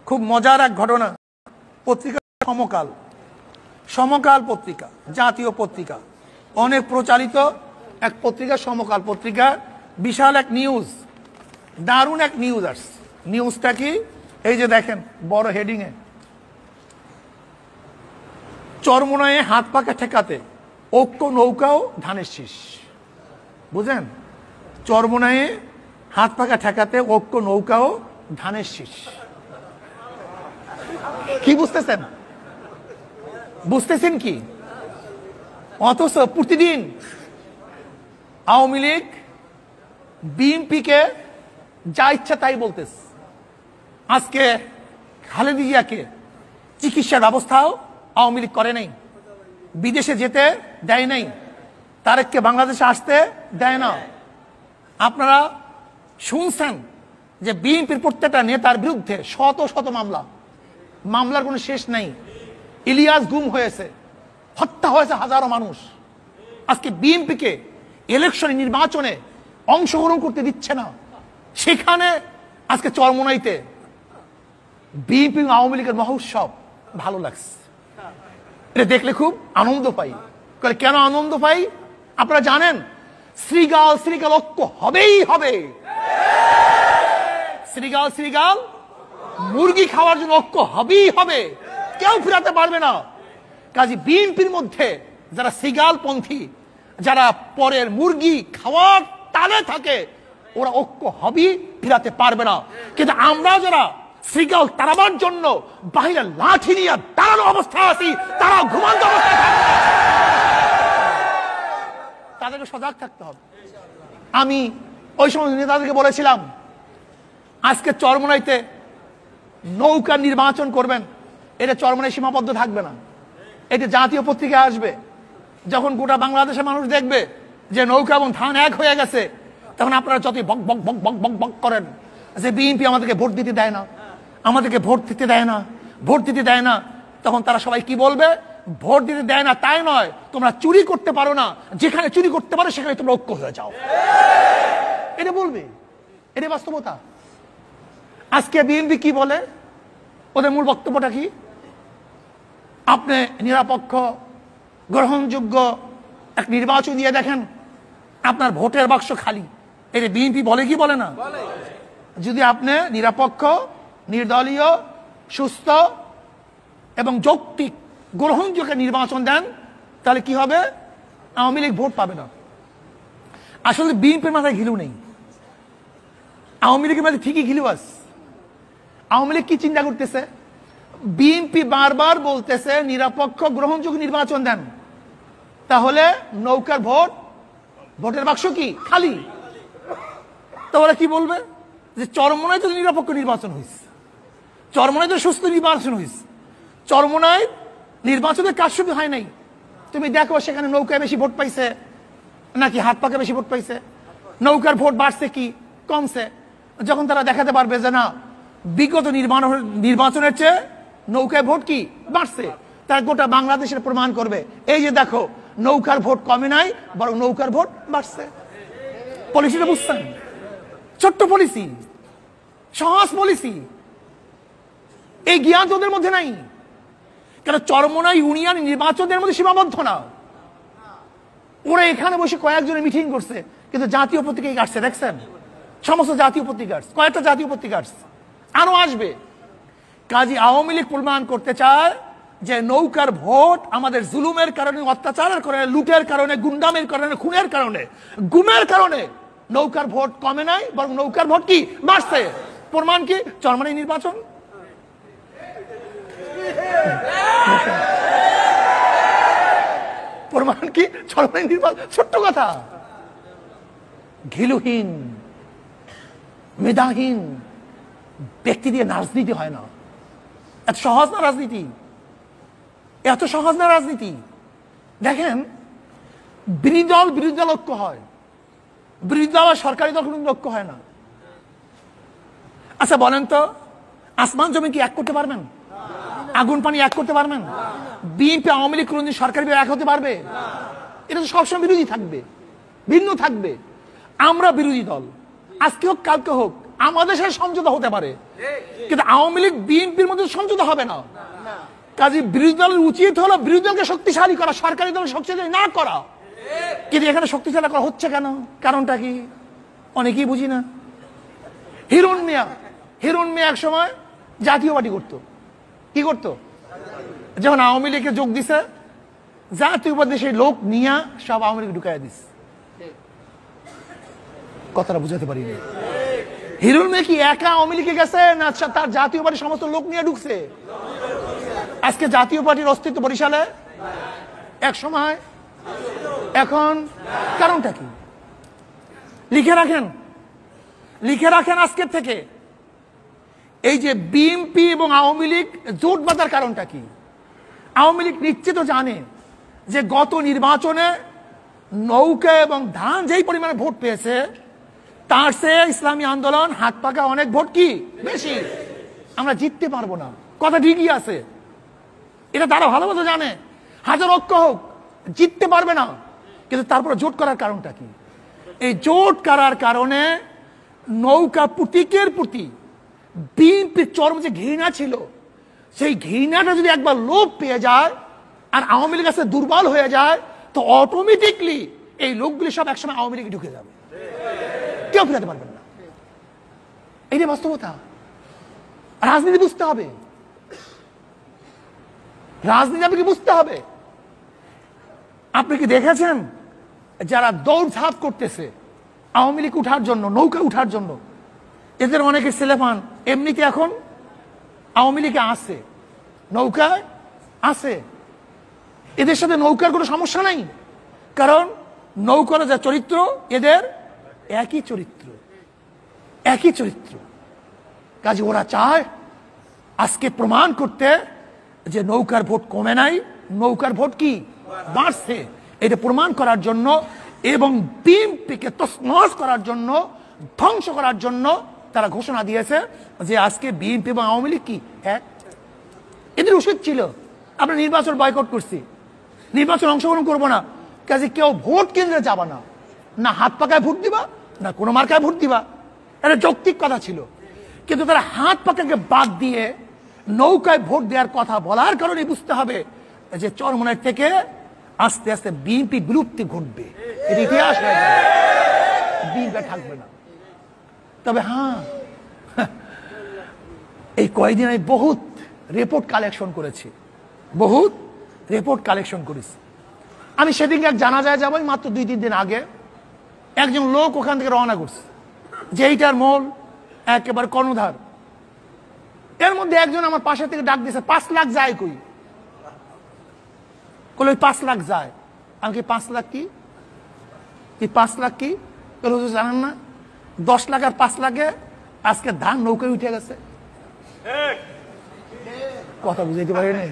খুব মজার এক ঘটনা। পত্রিকা সমকাল, সমকাল পত্রিকা জাতীয় পত্রিকা, অনেক প্রচারিত এক পত্রিকা সমকাল পত্রিকা। বিশাল এক নিউজ, দারুণ এক নিউজ আসছে। নিউজটা কি? এই যে দেখেন বড় হেডিং এ, চরমোনাইয়ে হাত পাকা ঠেকাতে ঐক্য নৌকাও ধানের শীষ। বুঝেন? চরমোনাইয়ে হাত পাকা ঠেকাতে ঐক্য নৌকাও ধানের শীষ। কি বুঝতেছেন? বুঝতেছেন কি? অথচ প্রতিদিন আওয়ামী লীগ বিএনপিকে যা ইচ্ছা তাই বলতেছে। আজকে খালেদা জিয়াকে চিকিৎসার ব্যবস্থাও আওয়ামী লীগ করে নাই, বিদেশে যেতে দেয় নাই, তারেককে বাংলাদেশে আসতে দেয় না। আপনারা শুনছেন যে বিএনপির প্রত্যেকটা নেতার বিরুদ্ধে শত শত মামলা, মামলার কোনো শেষ নাই। ইলিয়াস গুম হয়েছে, হত্যা হয়েছে হাজারো মানুষ। আজকে বিএনপিকে ইলেকশনে নির্বাচনে অংশগ্রহণ করতে দিচ্ছে না। সেখানে আজকে চরমোনাইতে বিএনপি আওয়ামী লীগের মহোৎসব ভালো লাগছে। এটা দেখলে খুব আনন্দ পাই। কেন আনন্দ পাই আপনারা জানেন? শ্রীগাল শ্রীগাল ঐক্য হবেই হবে। শ্রীগাল শ্রীগাল মুরগি খাওয়ার জন্য ঐক্য হবেই হবে, কেউ ফিরাতে পারবে না। কাজে বিএনপির মধ্যে যারা শ্রীগাল পন্থী, যারা পরের মুরগি খাওয়ার টানে থাকে, ওরা ঐক্য হবেই, ফিরাতে পারবে না। কিন্তু আমরা যারা শ্রীগাল তাড়াবার জন্য বাহিরে লাঠি নিয়ে দাঁড়ানো অবস্থায় আছি, তারা ঘুমান্ত অবস্থায় থাকবে, তাদেরকে সজাগ থাকতে হবে। আমি ওই সময় নেতাদেরকে বলেছিলাম, আজকে চরমোনাইতে নৌকা নির্বাচন করবেন, এটা চরমোনাই সীমাবদ্ধ থাকবে না, এটা জাতীয় পত্রিকায় আসবে। যখন গোটা বাংলাদেশের মানুষ দেখবে যে নৌকা এবং ধান এক হয়ে গেছে, তখন আপনারা যতই বক বক বক বক বক বক করেন যে বিএনপি আমাদেরকে ভোট দিতে দেয় না, আমাদেরকে ভোট দিতে দেয় না, ভোট দিতে দেয় না, তখন তারা সবাই কি বলবে? ভোট দিতে দেয় না তাই নয়, তোমরা চুরি করতে পারো না, যেখানে চুরি করতে পারো সেখানে তোমরা ঐক্য হয়ে যাও, এটা বলবে। এটা বাস্তবতা। আজকে বিএনপি কি বলে? ওদের মূল বক্তব্যটা কি? আপনি নিরপেক্ষ গ্রহণযোগ্য এক নির্বাচন দিয়ে দেখেন, আপনার ভোটের বাক্স খালি। এটা বিএনপি বলে কি বলে না? যদি আপনি নিরপেক্ষ, নির্দলীয়, সুস্থ এবং যৌক্তিক গ্রহণযোগ্য নির্বাচন দেন, তাহলে কি হবে? আওয়ামী লীগ ভোট পাবে না। আসলে বিএনপির মাথায় ঘিলু নেই, আওয়ামী লীগের মাথায় ঠিকই ঘিলু আছে। আওয়ামী লীগ কি চিন্তা করতেছে? বিএনপি বারবার বলতেছে নিরপেক্ষ গ্রহণযোগ্য নির্বাচন দেন, তাহলে নৌকার ভোট, ভোটের বাক্স কি খালি। তাহলে কি বলবে? যে চরমোনাই তো নিরপেক্ষ নির্বাচন হয়েছে, চরমোনাই তো সুস্থ নির্বাচন হয়েছে, চরমোনাই নির্বাচনের কারসাজি হয় নাই। তুমি দেখো সেখানে নৌকায় বেশি ভোট পাইছে নাকি হাত পাকে বেশি ভোট পাইছে? নৌকার ভোট বাড়ছে কি কমছে? যখন তারা দেখাতে পারবে যে না, বিগত নির্বাচনের চেয়ে নৌকায় ভোট কি বাড়ছে, তার গোটা বাংলাদেশের প্রমাণ করবে, এই যে দেখো নৌকার ভোট কমে নাই, বরং নৌকার ভোট বাড়ছে। পলিসিটা বুঝছেন? ছোট্ট পলিসি, সহজ পলিসি, এই জ্ঞান তোদের মধ্যে নাই। কেন চরমোনাই ইউনিয়ন নির্বাচনের মধ্যে সীমাবদ্ধ না। ওরা এখানে বসে কয়েকজনের মিটিং করছে, কিন্তু জাতীয় পত্রিকায় আসছে, দেখছেন? সমস্ত জাতীয় পত্রিকা আসছে, কয়েকটা জাতীয় পত্রিকা আসছে, আরো আসবে। কাজী আওয়ামী লীগ প্রমাণ করতে চায় যে নৌকার ভোট আমাদের জুলুমের কারণে, অত্যাচারের কারণে, লুটের কারণে, গুন্ডামের কারণে, খুনের কারণে, গুমের কারণে নৌকার ভোট কমে নাই, বরং নৌকার ভোট কি বাড়ছে। প্রমাণ কি? চরমোনাই নির্বাচন। প্রমাণ কি? চরমোনাই নির্বাচন। ছোট্ট কথা। ঘিলুহীন, মেধাহীন ব্যক্তি দিয়ে রাজনীতি হয় না। এত সহজ না রাজনীতি, এত সহজ না রাজনীতি। দেখেন, বিরোধী দল ঐক্য হয়, বিরোধী দল আর সরকারি দল কোনো ঐক্য হয় না। আচ্ছা বলেন তো, আসমান জমি কি এক করতে পারবেন? আগুন পানি এক করতে পারবেন? বিএনপি আওয়ামী লীগ কোনদিন সরকারি এক হতে পারবে? এটা তো সবসময় বিরোধী থাকবে, ভিন্ন থাকবে। আমরা বিরোধী দল, আজকে হোক কালকে হোক, আমাদের সাথে সমঝোতা হতে পারে, কিন্তু আওয়ামী লীগ বিএনপির মধ্যে সমঝোতা হবে না। কাজে বিরোধী দলের উচিত হলো বিরোধী দলকে শক্তিশালী করা, সরকারি দল শক্তিশালী না করা। কিন্তু এখানে শক্তিশালী করা হচ্ছে কেন? কারণটা কি অনেকেই বুঝি না। হিরণ মিয়া এক সময় জাতীয় পার্টি করতো। কি করতো? যখন আওয়ামী লীগে যোগ দিছে, জাতীয় পার্টি সেই লোক নিয়ে সব আওয়ামী লীগ ঢুকাইয়া দিস। কথাটা বুঝাতে পারি না। হিরণ মিয়া কি একা আওয়ামী লীগে গেছে, না তার জাতীয় পার্টির সমস্ত লোক নিয়ে ঢুকছে? আজকে জাতীয় পার্টির অস্তিত্ব বরিশালে এক সময়, এখন কারণটা কি? লিখে রাখেন আজকের থেকে। এই যে বিএনপি এবং আওয়ামী লীগ জোট বাঁধার কারণটা কি? আওয়ামী লীগ নিশ্চিত জানে যে গত নির্বাচনে নৌকা এবং ধান যেই পরিমাণে ভোট পেয়েছে, তার চেয়ে ইসলামী আন্দোলন হাত পাকা অনেক ভোট কি বেশি, আমরা জিততে পারবো না। কথা ঠিকই আছে, এটা তারা ভালো মতো জানে। হাজার ঐক্য হোক, জিততে পারবে না। কিন্তু তারপরে জোট করার কারণটা কি? এই জোট করার কারণে নৌকা প্রতীকের প্রতি বিএনপির চরম যে ঘৃণা ছিল, সেই ঘৃণাটা যদি একবার লোপ পেয়ে যায় আর আওয়ামী লীগের কাছে দুর্বল হয়ে যায়, তো অটোমেটিকলি এই লোকগুলি সব একসময় আওয়ামী লীগে ঢুকে যাবে, কেউ ফেরাতে পারবেন না। এইটা বাস্তবতা। রাজনীতি বুঝতে হবে, রাজনীতি আপনাকে বুঝতে হবে। আপনি কি দেখেছেন যারা দৌড়ঝাঁপ করতেছে আওয়ামী লীগ উঠার জন্য, নৌকা উঠার জন্য, এদের অনেকে ছেলেপান এমনিতে এখন আওয়ামী লীগে আছে, নৌকায় আছে। এদের সাথে নৌকার কোনো সমস্যা নাই, কারণ নৌকার যা চরিত্র এদের একই চরিত্র। কাজে ওরা চায় আজকে প্রমাণ করতে যে নৌকার ভোট কমে নাই, নৌকার ভোট কি বাড়ছে, এটা প্রমাণ করার জন্য এবং বিএনপিকে তছনছ করার জন্য, ধ্বংস করার জন্য তারা ঘোষণা দিয়েছে যে আজকে বিএনপি এবং আওয়ামী লীগ কি এক। এদের উচিত ছিল আমরা নির্বাচন বয়কট করছি, নির্বাচন অংশগ্রহণ করবো না। কাজে কেউ ভোট কেন্দ্রে যাবা না, না হাত পাকায় ভোট দিবা, না কোনো মার্কায় ভোট দিবা। এটা যৌক্তিক কথা ছিল। কিন্তু তারা হাত পাকাকে বাদ দিয়ে নৌকায় ভোট দেওয়ার কথা বলার কারণে বুঝতে হবে যে চরমনাই থেকে আস্তে আস্তে বিএনপি বিলুপ্তি ঘটবে, এটা ইতিহাস হয়ে যাবে, বিএনপি থাকবে না। তবে হ্যাঁ, এই কয়েকদিন আমি বহুত রিপোর্ট কালেকশন করেছি। আমি সেদিনকে এক জানাজায় যাবো, মাত্র 2-3 দিন আগে একজন লোক ওখান থেকে রওনা করছে, যে এইটার মূল একেবারে কর্ণধার। এর মধ্যে একজন আমার পাশে থেকে ডাক দিয়েছে, 5 লাখ যায় কই? বলে ওই 5 লাখ যায়। আমি কি 5 লাখ কি? 5 লাখ কি জানেন না? 10 লাখ আর 5 লাখে আজকে ধান নৌকায় উঠে গেছে। কথা বুঝাইতে পারি নাই।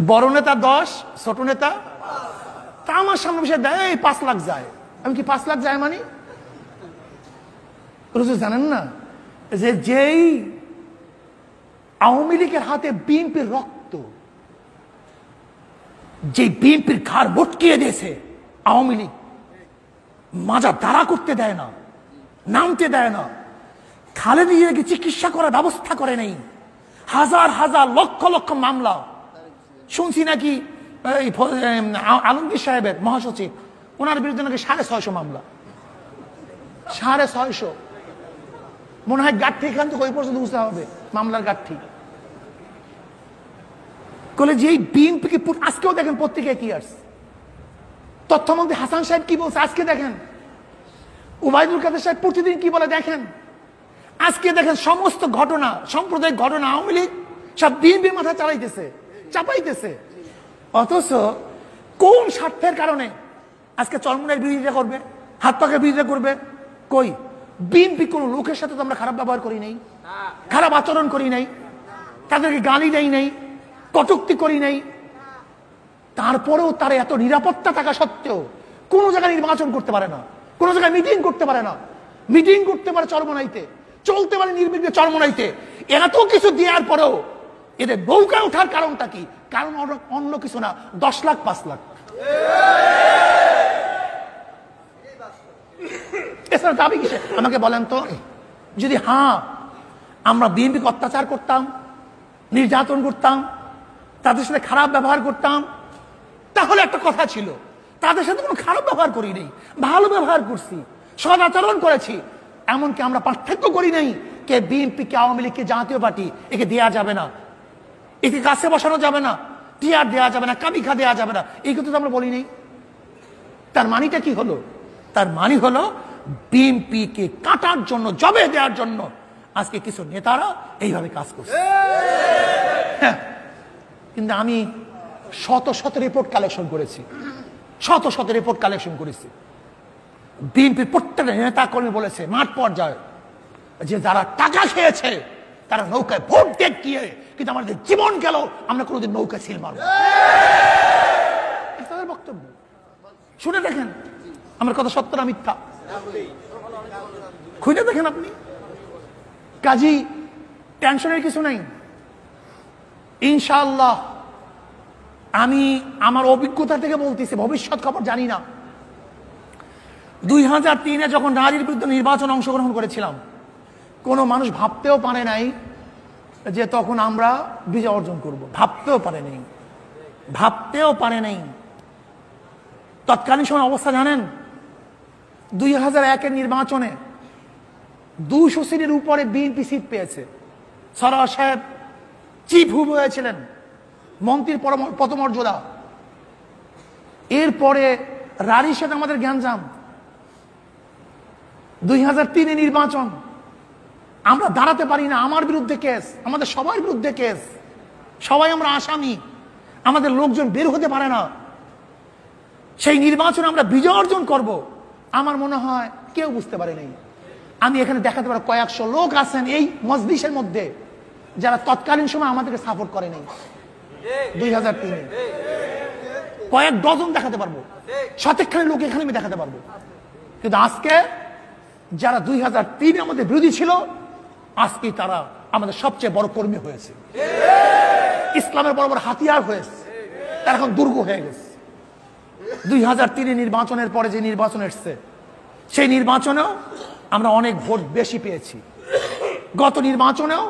বড় নেতা 10, ছোট নেতা তা আমার সামনে বসে দেয়, এই 5 লাখ যায়। আমি কি 5 লাখ যায় মানে? জানেন না যে যেই আওয়ামী লীগের হাতে বিএনপির রক্ত, যে বিএনপির ঘাড় বটকিয়ে দিয়েছে আওয়ামী লীগ, মাজা দাঁড়া করতে দেয় না, নামতে দেয় না, খালেদা জিয়াকে চিকিৎসা করার ব্যবস্থা করে নেই, হাজার হাজার লক্ষ লক্ষ মামলা। শুনছি নাকি আলমগীর সাহেবের মহাসচিব, ওনার বিরুদ্ধে নাকি 650 মামলা, 650। মনে হয় গাঠি এখান থেকে ওই পর্যন্ত বুঝতে হবে মামলার গাঠি। বলে যে বিএনপিকে আজকেও দেখেন পত্রিকায় কি আসছে, তথ্যমন্ত্রী হাসান সাহেব কি বলছে আজকে দেখেন, ওবায়দুল কাদের সাহেব প্রতিদিন কি বলে দেখেন। আজকে দেখেন সমস্ত ঘটনা, সাম্প্রদায়িক ঘটনা আওয়ামী লীগ সব বিএনপির মাথায় চাপাইতেছে। অথচ কোন স্বার্থের কারণে আজকে চরমনাইয়ের বিরোধিতা করবে, হাত পাকের বিরোধিতা করবে? কই বিএনপি কোন লোকের সাথে তো আমরা খারাপ ব্যবহার করি নাই, খারাপ আচরণ করি নাই, তাদেরকে গালি দেই নাই, কটূক্তি করি নাই। তারপরেও তারা এত নিরাপত্তা থাকা সত্ত্বেও কোন জায়গায় নির্বাচন করতে পারে না, কোন জায়গায় মিটিং করতে পারে না। মিটিং করতে পারে চরমনাইতে, চলতে পারে নির্বিঘ্নে চরমনাইতে। এত কিছু দেওয়ার পরেও এদের নৌকা ওঠার কারণটা কি? কারণ অন্য কিছু না, 10 লাখ 5 লাখ। এছাড়া দাবি কিসে আমাকে বলেন তো? যদি হ্যাঁ আমরা বিএনপিকে অত্যাচার করতাম, নির্যাতন করতাম, তাদের সাথে খারাপ ব্যবহার করতাম, তাহলে একটা কথা ছিল। তাদের সাথে কোনো খারাপ ব্যবহার করি নাই, ভালো ব্যবহার করছি, সদাচরণ করেছি। এমনকি আমরা পার্থক্য করি নাই কে বিএনপি, কে আওয়ামী লীগ, কে জাতীয় পার্টি, একে দেয়া যাবে না, একে কাছে বসানো যাবে না, টিআর দেওয়া যাবে না, কাবিখা দেওয়া যাবে না, এই কথা তো আমরা বলি নাই। তার মানিটা কি হলো? তার মানি হলো বিএনপি কে কাটার জন্য, জবে দেওয়ার জন্য আজকে কিছু নেতারা এইভাবে কাজ করছে। হ্যাঁ, কিন্তু আমি শত শত রিপোর্ট কালেকশন করেছি, শত শত রিপোর্ট কালেকশন করেছি। বিএনপির প্রত্যেকটা নেতা কর্মী বলেছে মাঠ পর্যায়ে যে যারা টাকা খেয়েছে তারা নৌকায় ভোট দেখিয়ে, কিন্তু আমাদের জীবন গেল আমরা কোনোদিন নৌকা ছিল মারব। তাদের বক্তব্য শুনে দেখেন আমার কথা সত্য না মিথ্যা, খুঁজে দেখেন আপনি। কাজী টেনশনের কিছু নাই। ইনশাআল্লাহ আমি আমার অভিজ্ঞতা থেকে বলতেছি, ভবিষ্যৎ খবর জানি না। 2003-এ যখন নারীর বিরুদ্ধে নির্বাচন অংশগ্রহণ করেছিলাম, কোনো মানুষ ভাবতেও পারে নাই যে তখন আমরা বিজয় অর্জন করব, ভাবতেও পারে নাই, ভাবতেও পারে নাই। তৎকালীন সময় অবস্থা জানেন? 2001-এর নির্বাচনে 200 সিটের উপরে বিএনপি সিট পেয়েছে। সরোয়ার সাহেব চিফ হুইপ হয়েছিলেন, মন্ত্রীর পদমর্যাদা। এরপরে রারির সাথে আমাদের গ্যাঞ্জাম। 2003-এ নির্বাচন, আমরা দাঁড়াতে পারি না, আমার বিরুদ্ধে কেস, আমাদের সবার বিরুদ্ধে কেস, সবাই আমরা আসামি, আমাদের লোকজন বের হতে পারে না। সেই নির্বাচনে আমরা বিজয় অর্জন করব, আমার মনে হয় কেউ বুঝতে পারে নাই। আমি এখানে দেখাতে পারবো কয়েকশো লোক আছেন এই মজলিসের মধ্যে যারা তৎকালীন সময় আমাদেরকে সাপোর্ট করে নাই। 2003-এ কয়েক ডজন দেখাতে পারবো, শতেকখানি লোক এখানে আমি দেখাতে পারবো। কিন্তু আজকে যারা 2003-এ আমাদের বিরোধী ছিল, আজকে তারা আমাদের সবচেয়ে বড় কর্মী হয়েছে, ইসলামের বড় বড় হাতিয়ার হয়েছে, তারা এখন দুর্গ হয়ে গেছে। 2003-এ নির্বাচনের পরে যে নির্বাচন এসছে, সেই নির্বাচনেও আমরা অনেক ভোট বেশি পেয়েছি। গত নির্বাচনেও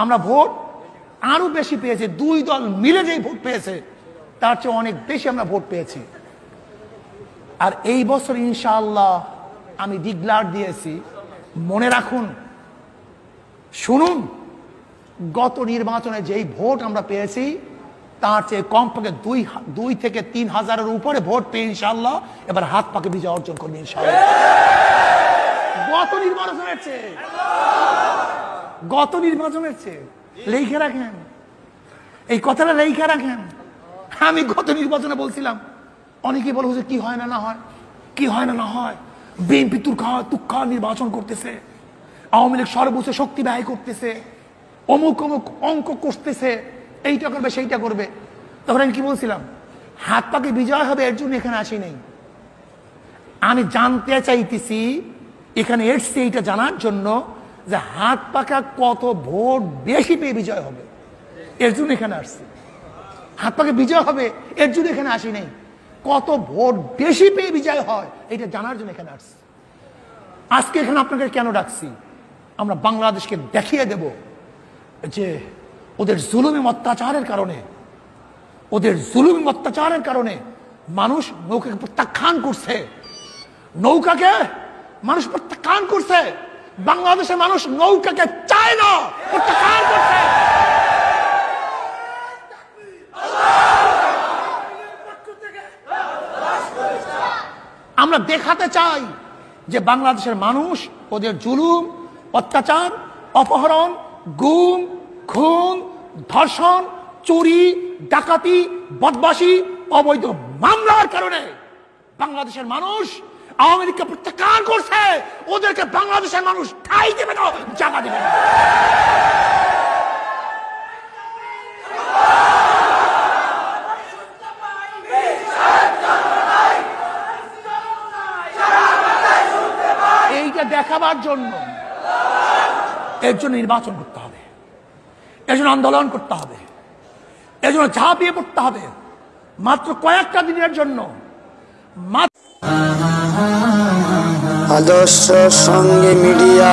আমরা ভোট আরো বেশি পেয়েছি, দুই দল মিলে যেই ভোট পেয়েছে তার চেয়ে অনেক বেশি আমরা ভোট পেয়েছি। আর এই বছর ইনশাআল্লাহ আমি ডিক্লার দিয়েছি, মনে রাখুন, শুনুন, গত নির্বাচনে যেই ভোট আমরা পেয়েছি তার চেয়ে কমপক্ষে 2 থেকে 3 হাজারের উপরে ভোট পেয়ে ইনশাআল্লাহ এবার হাত পাকে বিজয় অর্জন করবে ইনশাআল্লাহ। গত নির্বাচনের চেয়ে, গত নির্বাচনের চেয়ে লিখে রাখেন, এই কথাটা লিখে রাখেন। আমি গত নির্বাচনে বলছিলাম, অনেকেই বলে কি হয় না না হয়, কি হয় না না হয়, বিএনপি তুখা নির্বাচন করতেছে, আওয়ামী লীগ সর্বোচ্চ শক্তি ব্যয় করতেছে, অমুক অমুক অঙ্ক করতেছে, এইটা করবে সেইটা করবে। তখন আমি কি বলছিলাম? হাত পাকে বিজয় হবে এর জন্য এখানে আসি নাই। আমি জানতে চাইতেছি, এখানে এসছি এইটা জানার জন্য যে হাত পাকা কত ভোট বেশি পেয়ে বিজয় হবে, এর জন্য এখানে আসছি। হাত পাকে বিজয় হবে এর জন্য এখানে আসি নাই, কত ভোট বেশি পেয়ে বিজয় হয় এটা জানার জন্য এখানে আসছি। আজকে এখানে আপনাকে কেন ডাকছি? আমরা বাংলাদেশকে দেখিয়ে দেব যে ওদের জুলুমি অত্যাচারের কারণে, ওদের জুলুমি অত্যাচারের কারণে মানুষ নৌকাকে প্রত্যাখ্যান করছে, নৌকাকে মানুষ প্রত্যাখ্যান করছে। বাংলাদেশের মানুষ নৌকাকে চায় না, প্রত্যাখ্যান করছে। আমরা দেখাতে চাই যে বাংলাদেশের মানুষ ওদের জুলুম, অত্যাচার, অপহরণ, গুম, খুন, ধর্ষণ, চুরি, ডাকাতি, বদমাশি, অবৈধ মামলার কারণে বাংলাদেশের মানুষ আওয়ামী লীগকে প্রত্যাখ্যান করছে। ওদেরকে বাংলাদেশের মানুষ ঠাঁই দেবে না, জায়গা দেবে না। এইটা দেখাবার জন্য এর জন্য নির্বাচন করতে হবে, এর জন্য আন্দোলন করতে হবে, এর জন্য ঝাঁপিয়ে পড়তে হবে। মাত্র কয়েকটা দিনের জন্য, আদর্শ সঙ্গে মিডিয়া